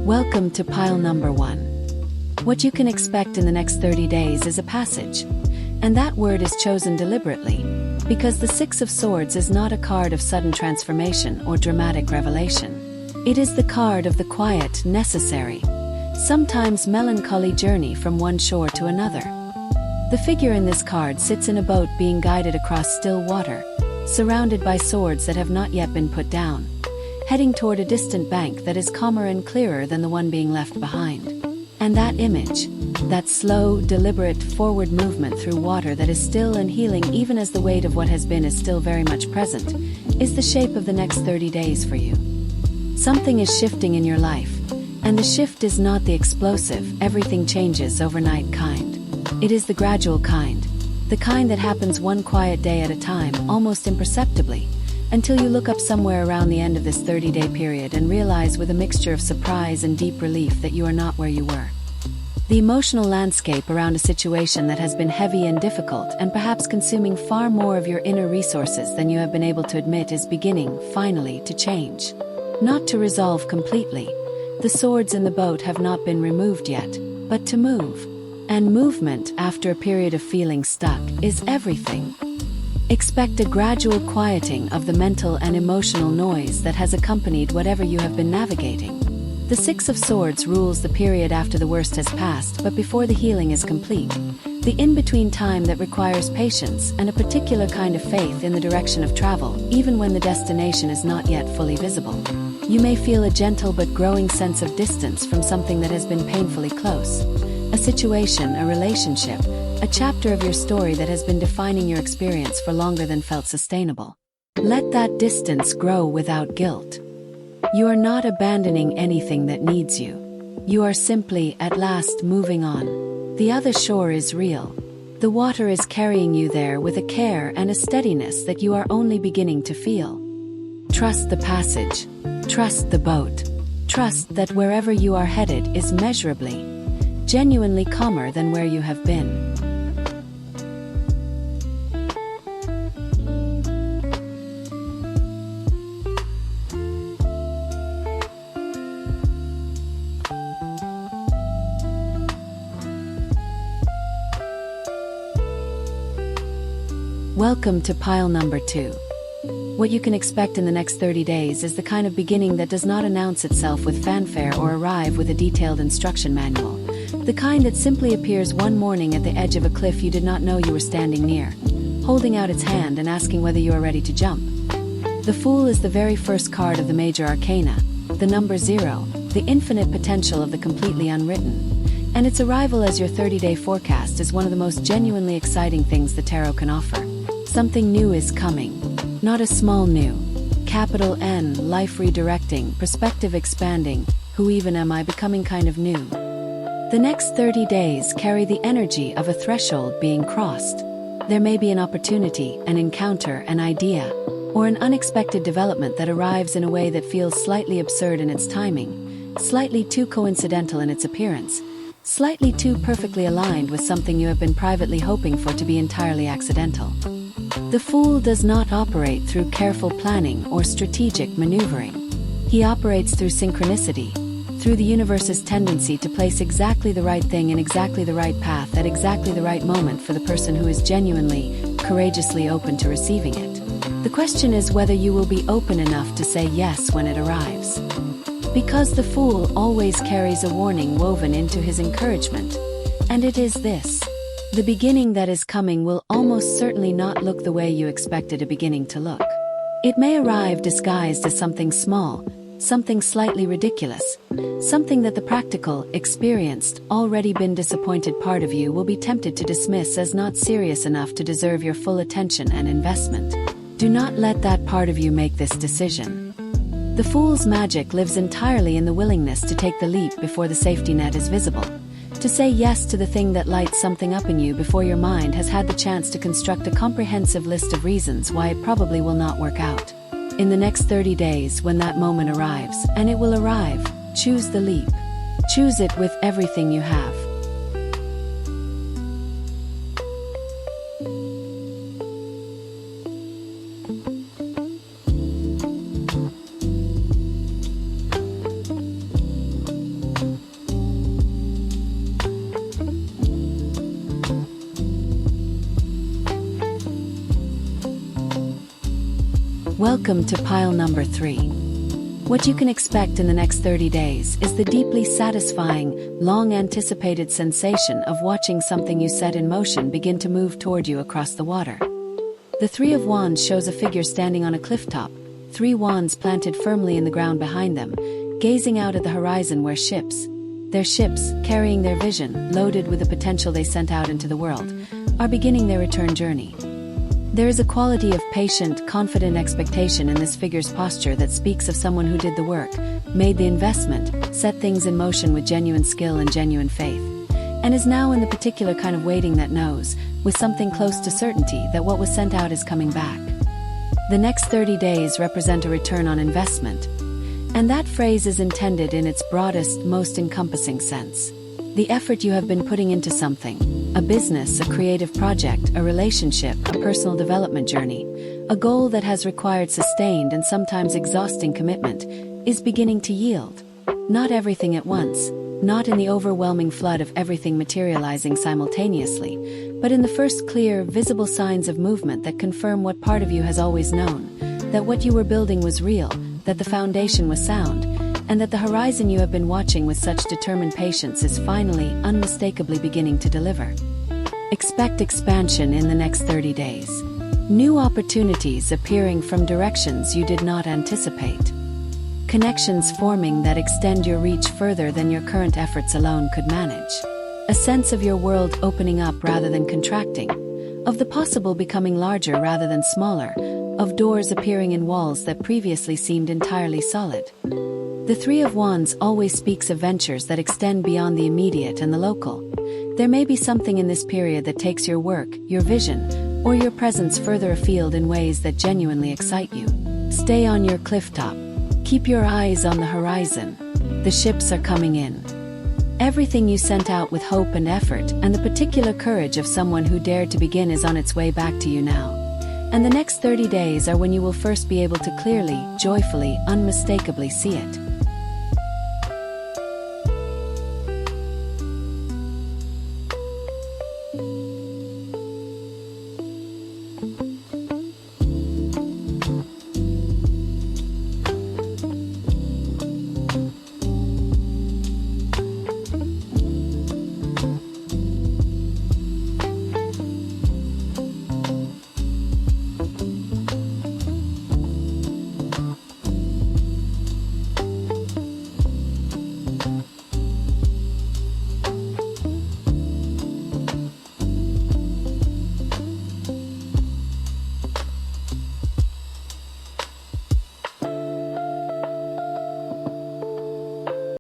Welcome to pile number 1. What you can expect in the next 30 days is a passage. And that word is chosen deliberately, because the Six of Swords is not a card of sudden transformation or dramatic revelation. It is the card of the quiet, necessary, sometimes melancholy journey from one shore to another. The figure in this card sits in a boat being guided across still water, surrounded by swords that have not yet been put down, heading toward a distant bank that is calmer and clearer than the one being left behind. And that image, that slow, deliberate forward movement through water that is still and healing even as the weight of what has been is still very much present, is the shape of the next 30 days for you. Something is shifting in your life, and the shift is not the explosive, everything changes overnight kind. It is the gradual kind, the kind that happens one quiet day at a time, almost imperceptibly, until you look up somewhere around the end of this 30-day period and realize with a mixture of surprise and deep relief that you are not where you were. The emotional landscape around a situation that has been heavy and difficult and perhaps consuming far more of your inner resources than you have been able to admit is beginning, finally, to change. Not to resolve completely. The swords in the boat have not been removed yet, but to move. And movement, after a period of feeling stuck, is everything. Expect a gradual quieting of the mental and emotional noise that has accompanied whatever you have been navigating. The Six of Swords rules the period after the worst has passed but before the healing is complete, the in-between time that requires patience and a particular kind of faith in the direction of travel, even when the destination is not yet fully visible. You may feel a gentle but growing sense of distance from something that has been painfully close. A situation, a relationship, a chapter of your story that has been defining your experience for longer than felt sustainable. Let that distance grow without guilt. You are not abandoning anything that needs you. You are simply, at last, moving on. The other shore is real. The water is carrying you there with a care and a steadiness that you are only beginning to feel. Trust the passage. Trust the boat. Trust that wherever you are headed is measurably, genuinely calmer than where you have been. Welcome to pile number 2. What you can expect in the next 30 days is the kind of beginning that does not announce itself with fanfare or arrive with a detailed instruction manual. The kind that simply appears one morning at the edge of a cliff you did not know you were standing near, holding out its hand and asking whether you are ready to jump. The Fool is the very first card of the major arcana, the number 0, the infinite potential of the completely unwritten. And its arrival as your 30-day forecast is one of the most genuinely exciting things the tarot can offer. Something new is coming. Not a small new. Capital N, life redirecting, perspective expanding, who even am I becoming kind of new. The next 30 days carry the energy of a threshold being crossed. There may be an opportunity, an encounter, an idea, or an unexpected development that arrives in a way that feels slightly absurd in its timing, slightly too coincidental in its appearance, slightly too perfectly aligned with something you have been privately hoping for to be entirely accidental. The Fool does not operate through careful planning or strategic maneuvering. He operates through synchronicity, through the universe's tendency to place exactly the right thing in exactly the right path at exactly the right moment for the person who is genuinely, courageously open to receiving it. The question is whether you will be open enough to say yes when it arrives. Because the Fool always carries a warning woven into his encouragement, and it is this. The beginning that is coming will almost certainly not look the way you expected a beginning to look. It may arrive disguised as something small, something slightly ridiculous, something that the practical, experienced, already been disappointed part of you will be tempted to dismiss as not serious enough to deserve your full attention and investment. Do not let that part of you make this decision. The Fool's magic lives entirely in the willingness to take the leap before the safety net is visible. To say yes to the thing that lights something up in you before your mind has had the chance to construct a comprehensive list of reasons why it probably will not work out. In the next 30 days, when that moment arrives, and it will arrive, choose the leap. Choose it with everything you have. Welcome to pile number 3. What you can expect in the next 30 days is the deeply satisfying, long-anticipated sensation of watching something you set in motion begin to move toward you across the water. The Three of Wands shows a figure standing on a cliff top, 3 wands planted firmly in the ground behind them, gazing out at the horizon where their ships, carrying their vision, loaded with the potential they sent out into the world, are beginning their return journey. There is a quality of patient, confident expectation in this figure's posture that speaks of someone who did the work, made the investment, set things in motion with genuine skill and genuine faith, and is now in the particular kind of waiting that knows, with something close to certainty, that what was sent out is coming back. The next 30 days represent a return on investment, and that phrase is intended in its broadest, most encompassing sense. The effort you have been putting into something, a business, a creative project, a relationship, a personal development journey, a goal that has required sustained and sometimes exhausting commitment, is beginning to yield. Not everything at once, not in the overwhelming flood of everything materializing simultaneously, but in the first clear, visible signs of movement that confirm what part of you has always known, that what you were building was real, that the foundation was sound, and that the horizon you have been watching with such determined patience is finally, unmistakably beginning to deliver. Expect expansion in the next 30 days. New opportunities appearing from directions you did not anticipate. Connections forming that extend your reach further than your current efforts alone could manage. A sense of your world opening up rather than contracting, of the possible becoming larger rather than smaller, of doors appearing in walls that previously seemed entirely solid. The Three of Wands always speaks of ventures that extend beyond the immediate and the local. There may be something in this period that takes your work, your vision, or your presence further afield in ways that genuinely excite you. Stay on your cliff top. Keep your eyes on the horizon. The ships are coming in. Everything you sent out with hope and effort and the particular courage of someone who dared to begin is on its way back to you now. And the next 30 days are when you will first be able to clearly, joyfully, unmistakably see it.